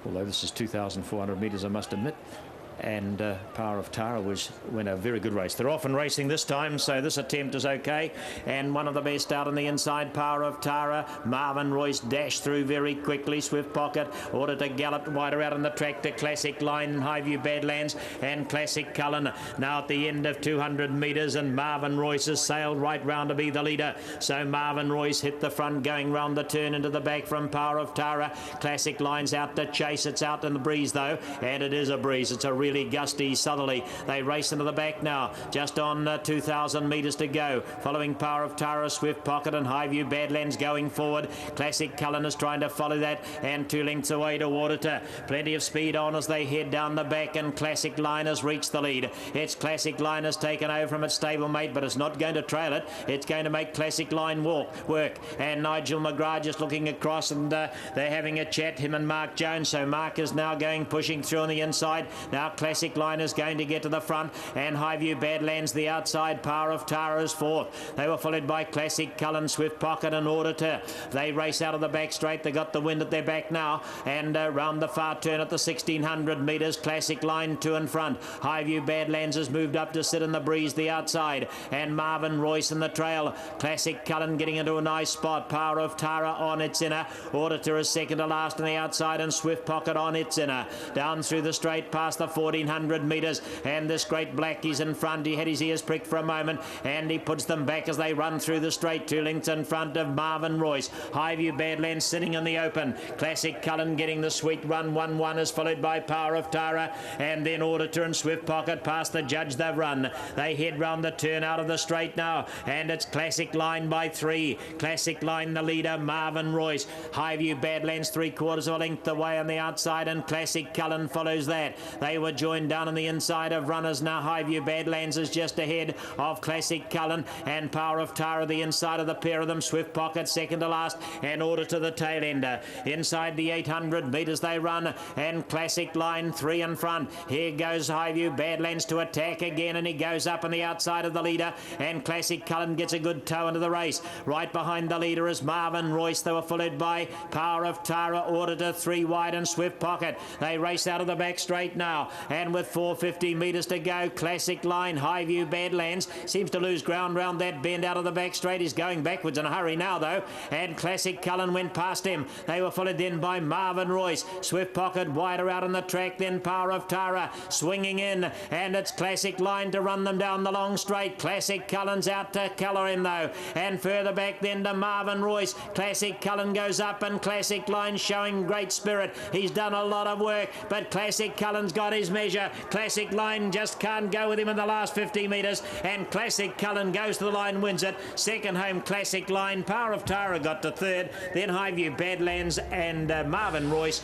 although this is 2,400 metres, I must admit. And Power of Tara went a very good race. They're often racing this time, so this attempt is okay. And one of the best out on the inside, Power of Tara. Marvin Royce dashed through very quickly. Swift Pocket ordered to gallop wider out on the track to Classic Line and Highview Badlands and Classic Cullen. Now at the end of 200 metres, and Marvin Royce has sailed right round to be the leader. So Marvin Royce hit the front going round the turn into the back from Power of Tara. Classic Line's out to chase. It's out in the breeze though, and it is a breeze. It's a really gusty southerly. They race into the back now, just on 2,000 metres to go. Following Power of Tara, Swift Pocket and Highview Badlands going forward. Classic Cullen is trying to follow that, and 2 lengths away to Waterter. Plenty of speed on as they head down the back, and Classic Line has reached the lead. It's Classic Line has taken over from its stablemate, but it's not going to trail it. It's going to make Classic Line work. And Nigel McGrath just looking across, and they're having a chat, him and Mark Jones. So Mark is now pushing through on the inside. Now Classic Line is going to get to the front, and Highview Badlands the outside. Power of Tara is fourth. They were followed by Classic Cullen, Swift Pocket and Auditor. They race out of the back straight. They got the wind at their back now, and round the far turn at the 1,600 metres, Classic Line 2 in front. Highview Badlands has moved up to sit in the breeze the outside, and Marvin Royce in the trail. Classic Cullen getting into a nice spot. Power of Tara on its inner. Auditor is second to last on the outside, and Swift Pocket on its inner. Down through the straight past the 1,400 metres, and this great black is in front. He had his ears pricked for a moment, and he puts them back as they run through the straight. 2 lengths in front of Marvin Royce. Highview Badlands sitting in the open. Classic Cullen getting the sweet run. 1-1 is followed by Power of Tara, and then Auditor and Swift Pocket past the judge. They've run. They head round the turn out of the straight now, and it's Classic Line by 3. Classic Line the leader, Marvin Royce. Highview Badlands 3/4 of a length away on the outside, and Classic Cullen follows that. They were joined down on the inside of runners now. Highview Badlands is just ahead of Classic Cullen, and Power of Tara the inside of the pair of them. Swift Pocket second to last, and Order to the tail ender. Inside the 800 metres they run, and Classic Line 3 in front. Here goes Highview Badlands to attack again, and he goes up on the outside of the leader, and Classic Cullen gets a good toe into the race. Right behind the leader is Marvin Royce. They were followed by Power of Tara, Order to 3 wide, and Swift Pocket. They race out of the back straight now, and with 450 metres to go, Classic Line, Highview Badlands seems to lose ground round that bend out of the back straight. He's going backwards in a hurry now though, and Classic Cullen went past him. They were followed then by Marvin Royce. Swift Pocket wider out on the track, then Power of Tara swinging in, and it's Classic Line to run them down the long straight. Classic Cullen's out to colour him though, and further back then to Marvin Royce. Classic Cullen goes up, and Classic Line showing great spirit. He's done a lot of work, but Classic Cullen's got his measure. Classic Line just can't go with him in the last 50 metres, and Classic Cullen goes to the line, wins it. Second home Classic Line. Power of Tara got to third, then Highview Badlands and Marvin Royce.